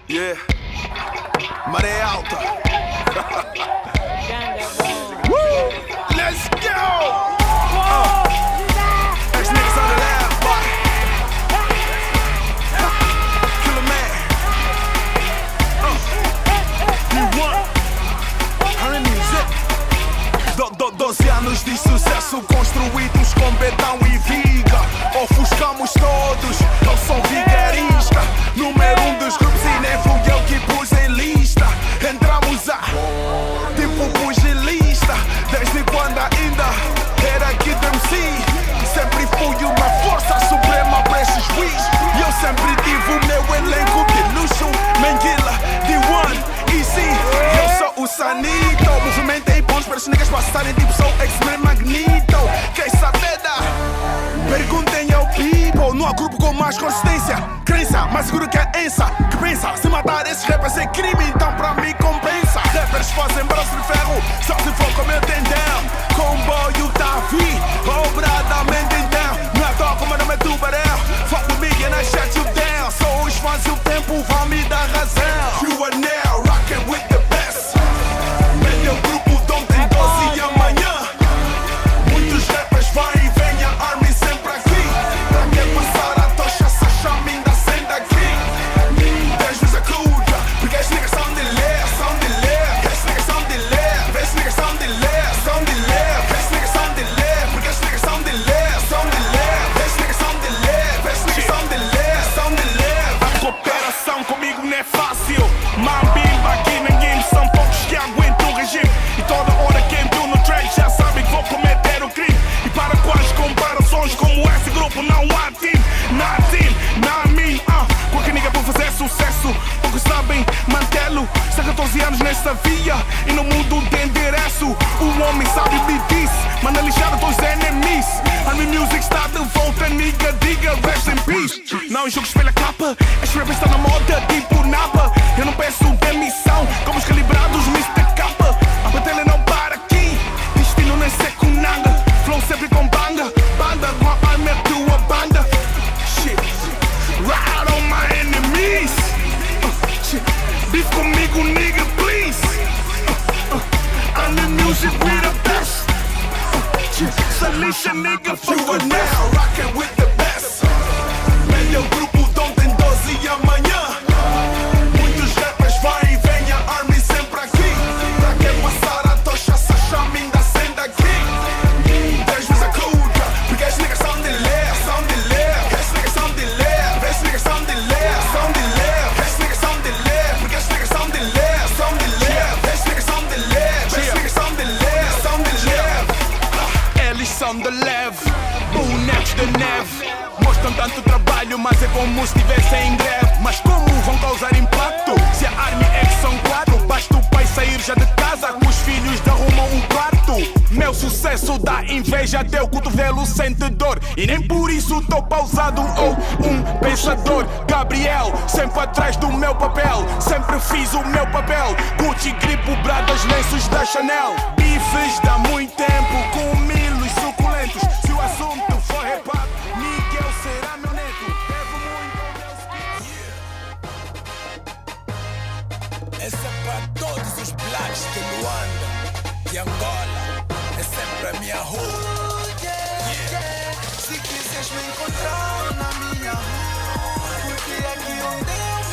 Yeah. Maré alta. Let's go! Next niggas on the lab, boy. Killer Man. D1. Hurry music. 12 anos de sucesso construídos com betão e viga. Ofuscamos todos, não sou vigarista. Número 1 dos grupos e nem fui eu que pus em lista. Entramos a tipo pugilista. Desde quando ainda era Kid MC. Sempre fui uma força suprema para esses whis. E eu sempre tive o meu elenco de luxo. Menguila, D1, Easy. Eu sou o Sanito. Movimentei pontos para os niggas passarem tipo sou X-Men Magneto. Quem sabe da? Perguntem ao people. Não há grupo com mais consistência. Crença, mais seguro que a Ensa. Que pensa, se matar esses rappers é crime, então pra mim compensa. Rappers fazem braço de ferro, só se for como eu tendão. Comboio tá vi, obradamente então. Não é toa como não é tubarão. Fuck with me and I shut you down. Só os fãs e o tempo vão me dar razão. You are now rocking with the best. Meu grupo de ontem, 12 e amanhã. Muitos rappers vão e vêm, a army sempre aqui. Pra que passar a tocha, essa chama ainda sendo aqui. 10 vezes a cuja, porque as niggas são de leve, são de leve. As niggas são de leve, as niggas são de leve, são de leve. As niggas são de leve, porque as niggas são de leve, são de leve. As niggas são de leve, as niggas são de leve, são de leve. A cooperação comigo não é fácil. Mambimba aqui ninguém, são poucos que aguentam o regime. E toda hora que entro no track já sabe que vou cometer o crime. E para com as comparações como esse grupo não há team. Na team, na mim, com a nigga para fazer sucesso. Poucos sabem mantê-lo. São 14 anos nessa via e no mundo de endereço. O homem sabe me disse, manda lixar dos enemies. Army Music está de volta, nigga, diga rest in peace. Não julgues pela capa, as rappers estão na moda tipo napa. Eu não peço demissão, como os calibrados Mr. Kappa. A batalha não para aqui, destino nem sei com nada. Flow sempre com banda, banda com a arma é tua banda. Shit, ride on my enemies. Shit, beef comigo nigga please. I'm the music we the best. So lixa nigga for you are now rocking with the best. Meu grupo de ontem, 12 e amanhã. Muitos rappers vão e vêm, a army sempre aqui. Pra que passar a tocha, essa chama ainda sendo aqui. 10 vezes a cuja, porque as niggas são de leve, são de leve. As niggas são de leve, as niggas são de leve, são de leve. As niggas são de leve, porque as niggas são de leve, são de leve. As niggas são de leve, as niggas são de leve, são de leve. Eles são de leve, bonecos de neve. Mostram tanto trabalho, mas é como se estivessem em greve. Mas como vão causar impacto? Se a army é que são 4, basta o pai sair já de casa, com os filhos arrumam um quarto. Meu sucesso dá inveja, teu cotovelo sente dor. E nem por isso tô pausado ou um pensador. Gabriel, sempre atrás do meu papel. Sempre fiz o meu papel. Gucci, gripo, bradas, lenços da Chanel. Bifes dá muito tempo, com milos suculentos. Se o assunto for rap, Miguel será meu neto. Devo muito. Essa é para todos os blacks de Luanda, de Angola. É sempre a minha rua. Se quiseres me encontrar na minha rua, porque aqui onde eu